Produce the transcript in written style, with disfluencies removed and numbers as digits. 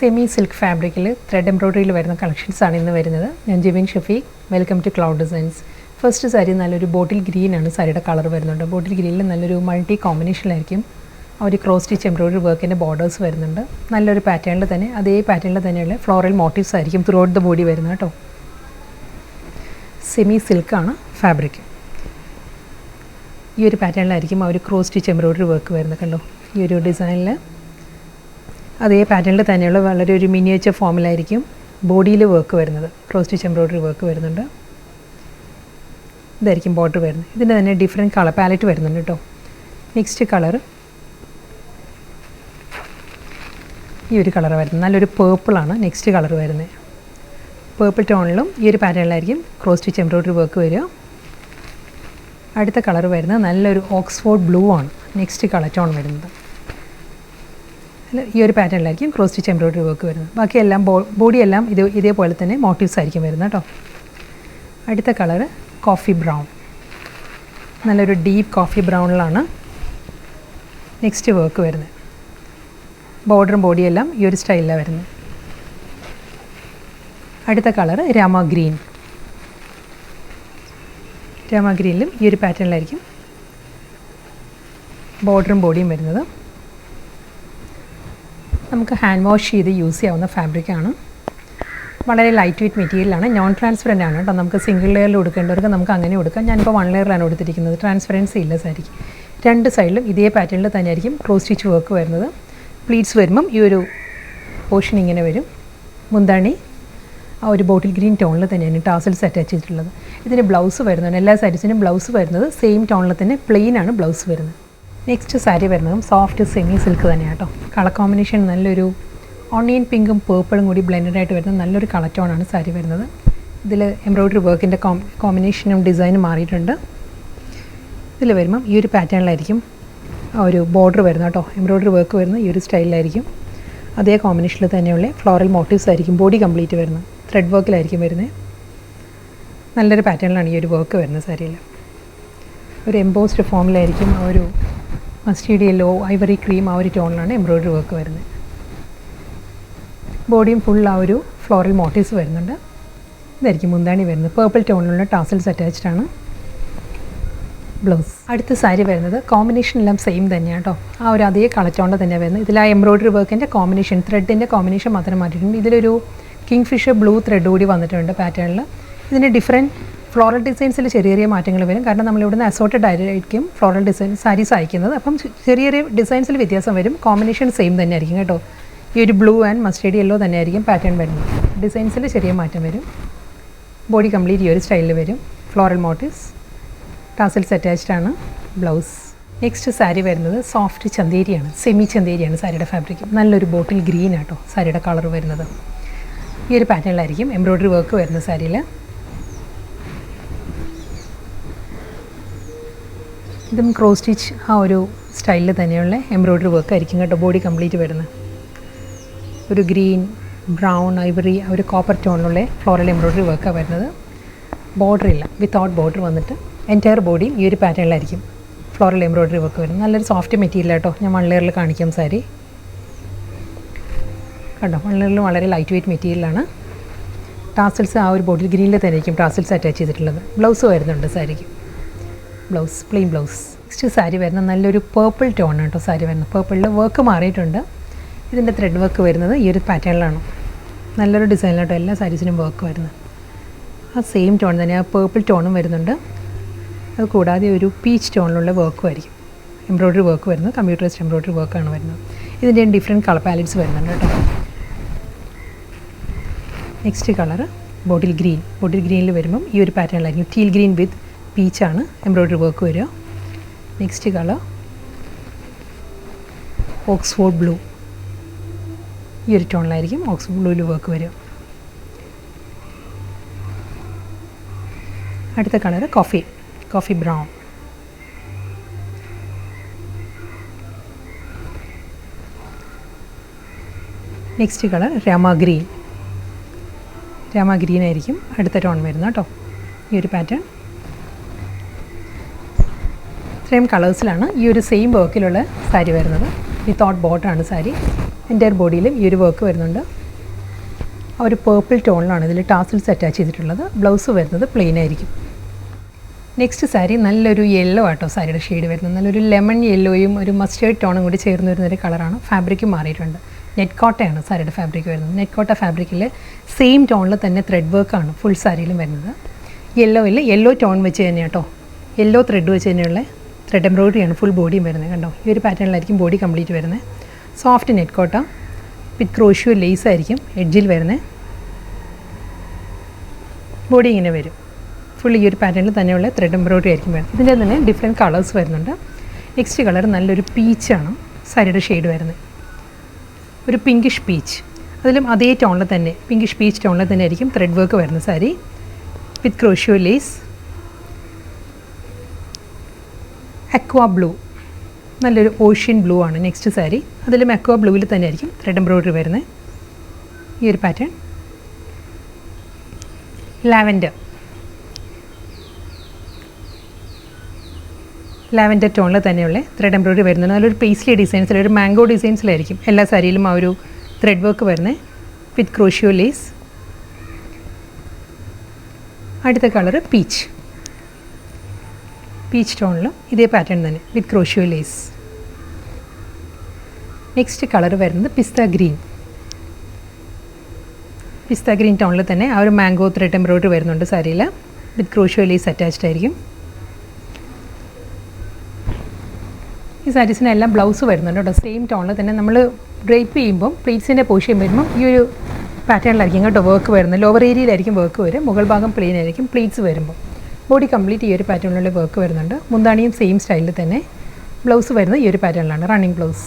Semi silk ഫാബ്രിക്കിൽ thread എംബ്രോയ്ഡറിയിൽ വരുന്ന കളക്ഷൻസാണ് ഇന്ന് വരുന്നത്. ഞാൻ Jibin Shafeeq, welcome to Cloud Designs. First sari നല്ലൊരു ബോട്ടിൽ ഗ്രീനാണ് സാരിയുടെ കളർ വരുന്നുണ്ട്. ബോട്ടിൽ ഗ്രീനിൽ നല്ലൊരു മൾട്ടി കോമ്പിനേഷനിലായിരിക്കും ആ ഒരു ക്രോസ് സ്റ്റിച്ച് എംബ്രോയ്ഡറി വർക്കിൻ്റെ ബോർഡേഴ്സ് വരുന്നുണ്ട്. നല്ലൊരു പാറ്റേണിൽ തന്നെ അതേ പാറ്റേണിൽ തന്നെയുള്ള ഫ്ലോറൽ മോട്ടീവ്സ് ആയിരിക്കും ത്രൂ ഔട്ട് ദ ബോഡി വരുന്നത് കേട്ടോ. സെമി സിൽക്കാണ് ഫാബ്രിക്. ഈ ഒരു പാറ്റേണിലായിരിക്കും ആ ഒരു ക്രോസ് സ്റ്റിച്ച് എംബ്രോയ്ഡറി വർക്ക് വരുന്നത്. കണ്ടോ, ഈ ഒരു ഡിസൈനിൽ അതേ പാറ്റേണിൽ തന്നെയുള്ള വളരെ ഒരു മിനിയേച്ചർ ഫോമിലായിരിക്കും ബോഡിയിൽ വർക്ക് വരുന്നത്. ക്രോസ് സ്റ്റിച്ച് എംബ്രോയ്ഡറി വർക്ക് വരുന്നുണ്ട്. ഇതായിരിക്കും ബോർഡർ വരുന്നത്. ഇതിൻ്റെ തന്നെ ഡിഫറെൻറ്റ് കളർ പാലറ്റ് വരുന്നുണ്ട് കേട്ടോ. നെക്സ്റ്റ് കളർ ഈ ഒരു കളർ വരുന്നത്. നല്ലൊരു പേർപ്പിളാണ് നെക്സ്റ്റ് കളർ വരുന്നത്. പേർപ്പിൾ ടോണിലും ഈ ഒരു പാറ്റേണിലായിരിക്കും ക്രോസ് സ്റ്റിച്ച് എംബ്രോയ്ഡറി വർക്ക് വരിക. അടുത്ത കളർ വരുന്നത് നല്ലൊരു ഓക്സ്ഫോർഡ് ബ്ലൂ ആണ് നെക്സ്റ്റ് കളർ ടോൺ വരുന്നത്. ഈ ഒരു പാറ്റേണിലായിരിക്കും ക്രോസ് സ്റ്റിച്ച് എംബ്രോയ്ഡറി വർക്ക് വരുന്നത്. ബാക്കിയെല്ലാം ബോഡിയെല്ലാം ഇതേപോലെ തന്നെ മോട്ടീവ്സ് ആയിരിക്കും വരുന്നത് കേട്ടോ. അടുത്ത കളർ കോഫി ബ്രൗൺ, നല്ലൊരു ഡീപ്പ് കോഫി ബ്രൗണിലാണ് നെക്സ്റ്റ് വർക്ക് വരുന്നത്. ബോർഡറും ബോഡിയെല്ലാം ഈ ഒരു സ്റ്റൈലിലാണ് വരുന്നത്. അടുത്ത കളർ രാമ ഗ്രീൻ. രാമ ഗ്രീനിലും ഈ ഒരു പാറ്റേണിലായിരിക്കും ബോർഡറും ബോഡിയും വരുന്നത്. നമുക്ക് ഹാൻഡ് വാഷ് ചെയ്ത് യൂസ് ചെയ്യാവുന്ന ഫാബ്രിക്കാണ്. വളരെ ലൈറ്റ് വെയ്റ്റ് മെറ്റീരിയലാണ്. നോൺ ട്രാൻസ്പെറൻ്റ് ആണ് കേട്ടോ. നമുക്ക് സിംഗിൾ ലെയറിൽ കൊടുക്കേണ്ടവർക്ക് നമുക്ക് അങ്ങനെ കൊടുക്കാം. ഞാനിപ്പോൾ 1 ലെയറിലാണ് കൊടുത്തിരിക്കുന്നത്. ട്രാൻസ്പെറൻസി ഇല്ല സാരിക്ക്. രണ്ട് സൈഡിലും ഇതേ പാറ്റേണിൽ തന്നെയായിരിക്കും ക്രോസ് സ്റ്റിച്ച് വർക്ക് വരുന്നത്. പ്ലീറ്റ്സ് വരുമ്പം ഈ ഒരു പോർഷൻ ഇങ്ങനെ വരും. മുന്താണി ആ ഒരു ബോട്ടിൽ ഗ്രീൻ ടോണിൽ തന്നെയാണ് ടാസൽസ് അറ്റാച്ച് ചെയ്തിട്ടുള്ളത്. ഇതിന് ബ്ലൗസ് വരുന്നുണ്ട്. എല്ലാ സാരീസിനും ബ്ലൗസ് വരുന്നത് സെയിം ടോണിൽ തന്നെ പ്ലെയിൻ ആണ് ബ്ലൗസ് വരുന്നത്. നെക്സ്റ്റ് സാരി വരുന്നതും സോഫ്റ്റ് സെമി സിൽക്ക് തന്നെയാണ് കേട്ടോ. കളർ കോമ്പിനേഷൻ നല്ലൊരു ഓണിയൻ പിങ്കും പേർപ്പിളും കൂടി ബ്ലെൻഡഡ് ആയിട്ട് വരുന്ന നല്ലൊരു കളർ ടോണാണ് സാരി വരുന്നത്. ഇതിൽ എംബ്രോയ്ഡറി വർക്കിൻ്റെ കോമ്പിനേഷനും ഡിസൈനും മാറിയിട്ടുണ്ട്. ഇതിൽ വരുമ്പം ഈ ഒരു പാറ്റേണിലായിരിക്കും ആ ഒരു ബോർഡർ വരുന്നത് കേട്ടോ. എംബ്രോയ്ഡറി വർക്ക് വരുന്ന ഈ ഒരു സ്റ്റൈലിലായിരിക്കും. അതേ കോമ്പിനേഷനിൽ തന്നെയുള്ള ഫ്ലോറൽ മോട്ടീവ്സ് ആയിരിക്കും ബോഡി കംപ്ലീറ്റ് വരുന്നത്. ത്രെഡ് വർക്കിലായിരിക്കും വരുന്നത്. നല്ലൊരു പാറ്റേണിലാണ് ഈ ഒരു വർക്ക് വരുന്നത് സാരിയിൽ. ഒരു എംബോസ്ഡ് ഫോമിലായിരിക്കും ആ ഒരു മസ്റ്റേർഡ് യെല്ലോ, ഐവറി ക്രീം ആ ഒരു ടോണിലാണ് എംബ്രോയ്ഡറി വർക്ക് വരുന്നത്. ബോഡിയും ഫുൾ ആ ഒരു ഫ്ലോറൽ മോട്ടീവ്സ് വരുന്നുണ്ട്. ഇതായിരിക്കും മുന്താണി വരുന്നത്. പേർപ്പിൾ ടോണിലുള്ള ടാസൽസ് അറ്റാച്ച്ഡ് ആണ്. ബ്ലൗസ്. അടുത്ത സാരി വരുന്നത് കോമ്പിനേഷൻ എല്ലാം സെയിം തന്നെയാണ് കേട്ടോ. ആ ഒരു അതേ കളർ ടോണിൽ തന്നെയാണ് വരുന്നത്. ഇതിൽ ആ എംബ്രോയ്ഡറി വർക്കിൻ്റെ കോമ്പിനേഷൻ, ത്രെഡിൻ്റെ കോമ്പിനേഷൻ മാത്രം മാറ്റിയിട്ടുണ്ട്. ഇതിലൊരു കിങ് ഫിഷർ ബ്ലൂ ത്രെഡ് കൂടി വന്നിട്ടുണ്ട് പാറ്റേണിൽ. ഇതിന് ഡിഫറെൻറ്റ് ഫ്ലോറൽ ഡിസൈൻസിൽ ചെറിയ ചെറിയ മാറ്റങ്ങൾ വരും. കാരണം നമ്മളിവിടുന്ന് അസോർട്ടഡ് ആയിരിക്കും ഫ്ലോറൽ ഡിസൈൻ സാരീസ് അയക്കുന്നത്. അപ്പം ചെറിയ ചെറിയ ഡിസൈൻസിൽ വ്യത്യാസം വരും. കോമ്പിനേഷൻ സെയിം തന്നെ ആയിരിക്കും കേട്ടോ. ഈ ഒരു ബ്ലൂ ആൻഡ് മസ്റ്റേർഡ് യെല്ലോ തന്നെ ആയിരിക്കും പാറ്റേൺ വരുന്നത്. ഡിസൈൻസിൽ ചെറിയ മാറ്റം വരും. ബോഡി കംപ്ലീറ്റ് ഈ ഒരു സ്റ്റൈലിൽ വരും. ഫ്ലോറൽ മോട്ടീവ്സ്, ടാസൽസ് അറ്റാച്ച്ഡ് ആണ്. ബ്ലൗസ്. നെക്സ്റ്റ് സാരി വരുന്നത് സോഫ്റ്റ് ചന്തേരിയാണ്. സെമി ചന്തേരിയാണ് സാരിയുടെ ഫാബ്രിക്. നല്ലൊരു ബോട്ടിൽ ഗ്രീൻ ആട്ടോ സാരിയുടെ കളർ വരുന്നത്. ഈ ഒരു പാറ്റേണിലായിരിക്കും എംബ്രോയ്ഡറി വർക്ക് വരുന്ന സാരിയിൽ. ഇതും ക്രോസ് സ്റ്റിച്ച് ആ ഒരു സ്റ്റൈലിൽ തന്നെയുള്ള എംബ്രോയ്ഡറി വർക്ക് ആയിരിക്കും കേട്ടോ ബോഡി കംപ്ലീറ്റ് വരുന്നത്. ഒരു ഗ്രീൻ, ബ്രൗൺ, ഐവറി ആ ഒരു കോപ്പർ ടോണിലുള്ള ഫ്ലോറൽ എംബ്രോയ്ഡറി വർക്കാണ് വരുന്നത്. ബോർഡർ ഇല്ല, വിത്തൗട്ട് ബോർഡർ വന്നിട്ട് എൻറ്റയർ ബോഡിയും ഈ ഒരു പാറ്റേണിലായിരിക്കും ഫ്ലോറൽ എംബ്രോയ്ഡറി വർക്ക് വരുന്നത്. നല്ലൊരു സോഫ്റ്റ് മെറ്റീരിയൽ കേട്ടോ. ഞാൻ 1 ലെയറിൽ കാണിക്കാം സാരി. കണ്ടോ, 1 ലെയറിൽ വളരെ ലൈറ്റ് വെയ്റ്റ് മെറ്റീരിയലാണ്. ടാസൽസ് ആ ഒരു ബോട്ടിൽ ഗ്രീനിൽ തന്നെ ആയിരിക്കും ടാസൽസ് അറ്റാച്ച് ചെയ്തിട്ടുള്ളത്. ബ്ലൗസ് വരുന്നുണ്ട് സാരിക്ക്. Blouse, plain blouse. Next sari വരുന്നത് നല്ലൊരു പേർപ്പിൾ ടോൺ കേട്ടോ സാരി വരുന്നത്. പേർപ്പിളിൽ വർക്ക് മാറിയിട്ടുണ്ട്. ഇതിൻ്റെ ത്രെഡ് വർക്ക് വരുന്നത് ഈ ഒരു പാറ്റേണിലാണ്. നല്ലൊരു ഡിസൈനിലാട്ടോ എല്ലാ സാരീസിനും വർക്ക് വരുന്നത്. ആ സെയിം ടോൺ തന്നെ ആ പേർപ്പിൾ ടോണും വരുന്നുണ്ട്. അത് കൂടാതെ ഒരു പീച്ച് ടോണിലുള്ള വർക്കും ആയിരിക്കും എംബ്രോയ്ഡറി വർക്ക് വരുന്നത്. കമ്പ്യൂട്ടറൈസ്ഡ് എംബ്രോയ്ഡറി വർക്കാണ് വരുന്നത്. ഇതിൻ്റെ ഡിഫറെൻറ്റ് കളർ പാലറ്റ്സ് വരുന്നുണ്ട് കേട്ടോ. Next colour bottle green. Bottle ഗ്രീനിൽ വരുമ്പം ഈ ഒരു പാറ്റേണിലായിരിക്കും. ടീൽ ഗ്രീൻ വിത്ത് പീച്ചാണ് എംബ്രോയ്ഡറി വർക്ക് വരിക. Next colour Oxford blue. ഈ ഒരു ടോണിലായിരിക്കും ഓക്സ്ഫോർഡ് ബ്ലൂവിൽ വർക്ക് വരിക. അടുത്ത colour coffee brown. Next colour Rama green. Rama green ആയിരിക്കും അടുത്ത ടോൺ വരുന്നത് കേട്ടോ. ഈ ഒരു പാറ്റേൺ ഇത്രയും കളേഴ്സിലാണ് ഈ ഒരു സെയിം വർക്കിലുള്ള സാരി വരുന്നത്. വിത്തൗട്ട് ബോർഡറാണ് സാരി. എൻ്റയർ ബോഡിയിലും ഈ ഒരു വർക്ക് വരുന്നുണ്ട്. ആ ഒരു പേർപ്പിൾ ടോണിലാണ് ഇതിൽ ടാസിൽസ് അറ്റാച്ച് ചെയ്തിട്ടുള്ളത്. ബ്ലൗസ് വരുന്നത് പ്ലെയിൻ ആയിരിക്കും. നെക്സ്റ്റ് സാരി നല്ലൊരു യെല്ലോ ആട്ടോ സാരിയുടെ ഷെയ്ഡ് വരുന്നത്. നല്ലൊരു ലെമൺ യെല്ലോയും ഒരു മസ്റ്റേർഡ് ടോണും കൂടി ചേർന്ന് വരുന്നൊരു കളറാണ്. ഫാബ്രിക്കും മാറിയിട്ടുണ്ട്. നെറ്റ് കോട്ടയാണ് സാരിയുടെ ഫാബ്രിക് വരുന്നത്. നെറ്റ് കോട്ട ഫാബ്രിക്കിൽ സെയിം ടോണിൽ തന്നെ ത്രെഡ് വർക്കാണ് ഫുൾ സാരിയിലും വരുന്നത്. യെല്ലോയിൽ യെല്ലോ ടോൺ വെച്ച് തന്നെ കേട്ടോ, യെല്ലോ ത്രെഡ് വെച്ച് തന്നെയുള്ള ത്രെഡ് എംബ്രോയിഡറിയാണ് ഫുൾ ബോഡിയും വരുന്നത്. കണ്ടോ, ഈ ഒരു പാറ്റേണിലായിരിക്കും ബോഡി കംപ്ലീറ്റ് വരുന്നത്. സോഫ്റ്റ് നെറ്റ് കോട്ട വിത്ത് ക്രോഷ്യോ ലേസ് ആയിരിക്കും എഡ്ജിൽ വരുന്നത്. ബോഡി ഇങ്ങനെ വരും. ഫുൾ ഈ ഒരു പാറ്റേണിൽ തന്നെയുള്ള ത്രെഡ് എംബ്രോയിഡറി ആയിരിക്കും വരുന്നത്. ഇതിൻ്റെ തന്നെ ഡിഫറെൻറ്റ് കളേഴ്സ് വരുന്നുണ്ട്. നെക്സ്റ്റ് കളർ നല്ലൊരു പീച്ചാണ് സാരിയുടെ ഷെയ്ഡ് വരുന്നത്. ഒരു പിങ്കിഷ് പീച്ച്, അതിലും അതേ ടോണിൽ തന്നെ പിങ്കിഷ് പീച്ച് ടോണിൽ തന്നെ ആയിരിക്കും ത്രെഡ് വർക്ക് വരുന്ന സാരി വിത്ത് ക്രോഷ്യോ ലേസ്. അക്വാ ബ്ലൂ, നല്ലൊരു ഓഷ്യൻ ബ്ലൂ ആണ് നെക്സ്റ്റ് സാരി. അതിലും അക്വാ ബ്ലൂവിൽ തന്നെ ആയിരിക്കും ത്രെഡ് എംബ്രോയിഡറി വരുന്നത്. ഈ ഒരു പാറ്റേൺ. ലാവൻഡർ, ലാവൻഡർ ടോണിൽ തന്നെയുള്ള ത്രെഡ് എംബ്രോയിഡറി വരുന്നത്. നല്ലൊരു പേസ്ലി ഡിസൈൻസിൽ, ഒരു മാംഗോ ഡിസൈൻസിലായിരിക്കും എല്ലാ സാരിയിലും ആ ഒരു ത്രെഡ് വർക്ക് വരുന്നത് വിത്ത് ക്രോഷ്യോ ലേസ്. അടുത്ത കളർ പീച്ച്, പീച്ച് ടോണിലും ഇതേ പാറ്റേൺ തന്നെ വിത്ത് ക്രോഷ്യോ ലേസ്. നെക്സ്റ്റ് കളർ വരുന്നത് പിസ്ത ഗ്രീൻ. പിസ്ത ഗ്രീൻ ടോണിൽ തന്നെ ആ ഒരു മാംഗോ ത്രെഡ് എംബ്രോയിഡറി വരുന്നുണ്ട് സാരിയിൽ വിത്ത് ക്രോഷ്യോ ലേസ് അറ്റാച്ച്ഡ് ആയിരിക്കും. ഈ സാരീസിനെല്ലാം ബ്ലൗസ് വരുന്നുണ്ട് കേട്ടോ, സെയിം ടോണിൽ തന്നെ. നമ്മൾ ഡ്രേപ്പ് ചെയ്യുമ്പം പ്ലീറ്റ്സിൻ്റെ പോർഷൻ വരുമ്പം ഈ ഒരു പാറ്റേണിലായിരിക്കും കേട്ടോ വർക്ക് വരുന്നത്. ലോവർ ഏരിയയിലായിരിക്കും വർക്ക് വരും, മുകൾ ഭാഗം പ്ലെയിൻ ആയിരിക്കും പ്ലീറ്റ്സ് വരുമ്പോൾ. ബോഡി കംപ്ലീറ്റ് ഈ ഒരു പാറ്റേണിലുള്ള വർക്ക് വരുന്നുണ്ട്. മുന്താണിയും സെയിം സ്റ്റൈലിൽ തന്നെ. ബ്ലൗസ് വരുന്നത് ഈ ഒരു പാറ്റേണിലാണ്, റണ്ണിങ് ബ്ലൗസ്.